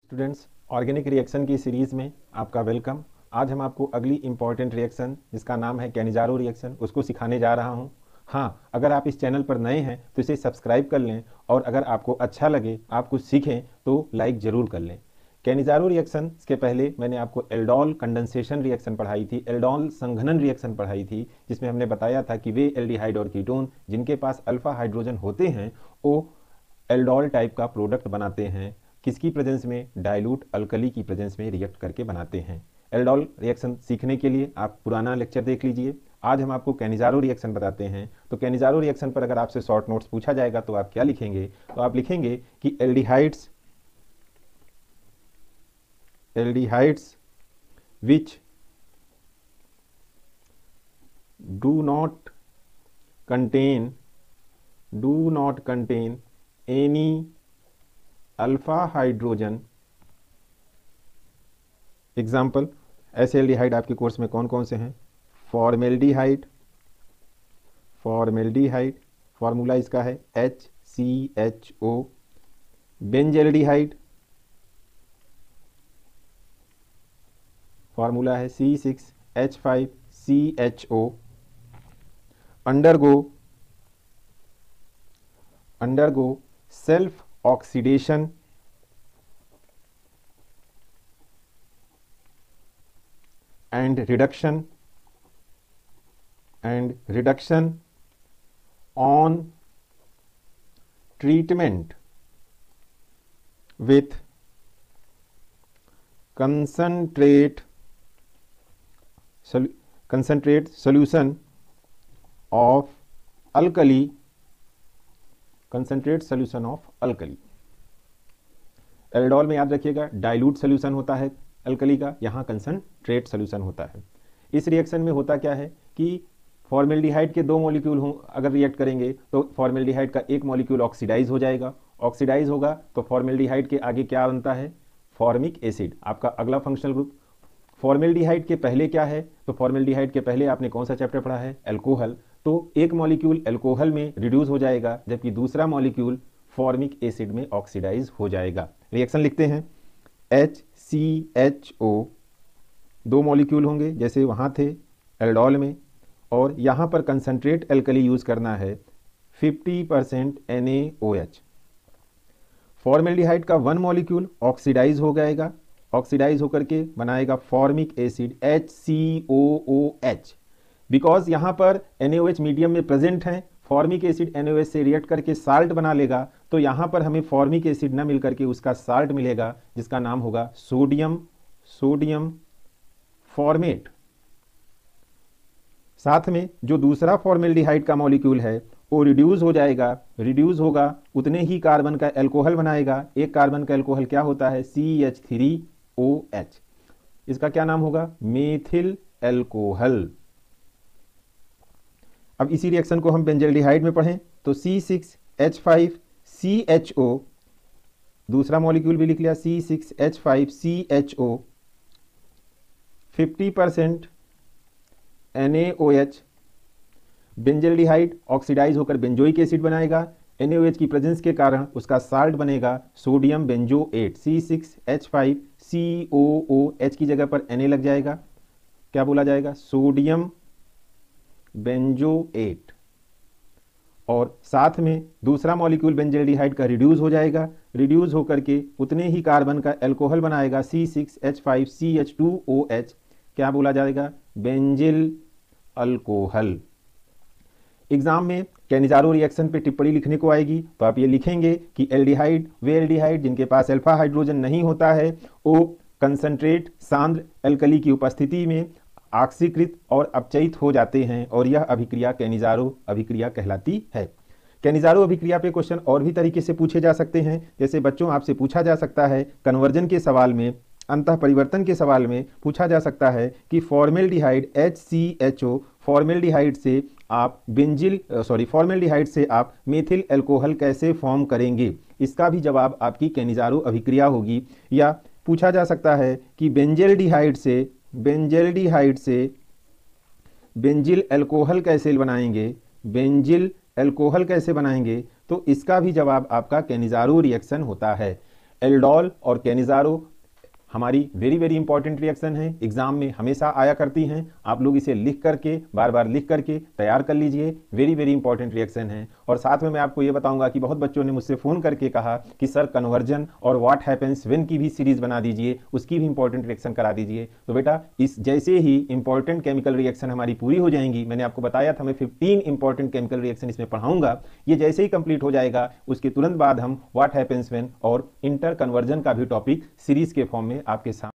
Students, organic reaction की series में आपका वेलकम। आज हम आपको अगली इम्पॉर्टेंट रिएक्शन जिसका नाम है कैनिजारो रिएक्शन उसको सिखाने जा रहा हूं। हाँ, अगर आप इस चैनल पर नए हैं तो इसे सब्सक्राइब कर लें और अगर आपको अच्छा लगे, आप कुछ सीखें तो लाइक ज़रूर कर लें। कैनिजारो रिएक्शन के पहले मैंने आपको एल्डोल कंडेंसेशन रिएक्शन पढ़ाई थी, एल्डोल संघनन रिएक्शन पढ़ाई थी, जिसमें हमने बताया था कि वे एल्डिहाइड और कीटोन जिनके पास अल्फा हाइड्रोजन होते हैं वो एल्डोल टाइप का प्रोडक्ट बनाते हैं। किसकी प्रेजेंस में? डाइल्यूट अल्कली की प्रेजेंस में रिएक्ट करके बनाते हैं। एल्डोल रिएक्शन सीखने के लिए आप पुराना लेक्चर देख लीजिए। आज हम आपको कैनिजारो रिएक्शन बताते हैं। तो कैनिजारो रिएक्शन पर अगर आपसे शॉर्ट नोट्स पूछा जाएगा तो आप क्या लिखेंगे? तो आप लिखेंगे कि aldehydes which do not contain any alpha hydrogen. Example, ऐसे एल्डिहाइड आपके कोर्स में कौन कौन से हैं? फॉर्मेल्डिहाइड, फॉर्मूला इसका है HCHO। बेंजेल्डिहाइड, फॉर्मूला है C6H5CHO। Undergo self oxidation and reduction on treatment with concentrate solution of alkali। Aldol में याद रखिएगा डाइल्यूट सोल्यूशन होता है अल्कली का, यहाँ कंसंट्रेट सोल्यूशन होता है। इस रिएक्शन में होता क्या है कि फॉर्मेल्डिहाइड के दो मॉलिक्यूल हों, अगर रिएक्ट करेंगे तो फॉर्मेल्डिहाइड का एक मॉलिक्यूल ऑक्सीडाइज हो जाएगा। ऑक्सीडाइज होगा तो फॉर्मेल्डिहाइड के आगे क्या बनता है? फॉर्मिक एसिड, आपका अगला फंक्शनल ग्रुप। फॉर्मेल्डिहाइड के पहले क्या है? तो फॉर्मेल्डिहाइड के पहले आपने कौन सा चैप्टर पढ़ा है? एल्कोहल। तो एक मॉलिक्यूल एल्कोहल में रिड्यूस हो जाएगा जबकि दूसरा मॉलिक्यूल फॉर्मिक एसिड में ऑक्सीडाइज हो जाएगा। रिएक्शन लिखते हैं HCHO, दो मॉलिक्यूल होंगे जैसे वहाँ थे एल्डोल में, और यहाँ पर कंसंट्रेट एल्कली यूज करना है 50% NaOH। फॉर्मेल्डिहाइड का वन मॉलिक्यूल ऑक्सीडाइज हो जाएगा, ऑक्सीडाइज होकर के बनाएगा फॉर्मिक एसिड HCOOH। बिकॉज यहाँ पर NaOH मीडियम में प्रेजेंट है, फॉर्मिक एसिड NaOH से रिएक्ट करके साल्ट बना लेगा, तो यहाँ पर हमें फॉर्मिक एसिड न मिल करके उसका साल्ट मिलेगा जिसका नाम होगा सोडियम फॉर्मेट। साथ में जो दूसरा फॉर्मेल्डिहाइड का मॉलिक्यूल है वो रिड्यूस हो जाएगा, रिड्यूस होगा उतने ही कार्बन का एल्कोहल बनाएगा। एक कार्बन का एल्कोहल क्या होता है? CH3OH। इसका क्या नाम होगा? Methyl alcohol. अब इसी रिएक्शन को हम बेंजल्डिहाइड में पढ़ें तो C6H5CHO, दूसरा मॉलिक्यूल भी लिख लिया C6H5CHO, 50% NaOH। बेंजल्डिहाइड ऑक्सीडाइज होकर बेंजोइक एसिड बनाएगा, NaOH की प्रेजेंस के कारण उसका साल्ट बनेगा सोडियम बेंजोएट। C6H5COOH की जगह पर Na लग जाएगा, क्या बोला जाएगा? Sodium benzoate. और साथ में दूसरा मॉलिक्यूल बेंजल्डिहाइड का रिड्यूस हो जाएगा, रिड्यूस होकर के उतने ही कार्बन का एल्कोहल बनाएगा C6H5CH2OH, क्या बोला जाएगा? Benzyl alcohol. एग्जाम में कैनिजारो रिएक्शन पे टिप्पणी लिखने को आएगी तो आप ये लिखेंगे कि एल्डिहाइड वे एल्डिहाइड जिनके पास अल्फा हाइड्रोजन नहीं होता है वो कंसंट्रेट सांद्र एल्कली की उपस्थिति में ऑक्सीकृत और अपचयित हो जाते हैं और यह अभिक्रिया कैनिजारो अभिक्रिया कहलाती है। कैनिजारो अभिक्रिया पे क्वेश्चन और भी तरीके से पूछे जा सकते हैं। जैसे बच्चों आपसे पूछा जा सकता है कन्वर्जन के सवाल में, अंतः परिवर्तन के सवाल में पूछा जा सकता है कि फॉर्मेल्डिहाइड HCHO, फॉर्मेल्डिहाइड से आप फॉर्मेल्डिहाइड से आप मेथिल अल्कोहल कैसे फॉर्म करेंगे? इसका भी जवाब आपकी कैनिजारो अभिक्रिया होगी। या पूछा जा सकता है कि बेंजेल्डिहाइड से बेंजिल अल्कोहल कैसे बनाएंगे? बेंजिल अल्कोहल कैसे बनाएंगे? तो इसका भी जवाब आपका कैनिजारो रिएक्शन होता है। एल्डोल और कैनिजारो हमारी वेरी इंपॉर्टेंट रिएक्शन है, एग्जाम में हमेशा आया करती हैं। आप लोग इसे लिख करके बार बार लिख करके तैयार कर लीजिए, वेरी इंपॉर्टेंट रिएक्शन है। और साथ में मैं आपको ये बताऊंगा कि बहुत बच्चों ने मुझसे फ़ोन करके कहा कि सर कन्वर्जन और व्हाट हैपेंस व्हेन की भी सीरीज़ बना दीजिए, उसकी भी इंपॉर्टेंट रिएक्शन करा दीजिए। तो बेटा इस जैसे ही इंपॉर्टेंट केमिकल रिएक्शन हमारी पूरी हो जाएंगी, मैंने आपको बताया था मैं 15 इंपॉर्टेंट केमिकल रिएक्शन इसमें पढ़ाऊंगा, ये जैसे ही कंप्लीट हो जाएगा उसके तुरंत बाद हम व्हाट हैपेंस व्हेन और इंटर कन्वर्जन का भी टॉपिक सीरीज के फॉर्म में आपके साथ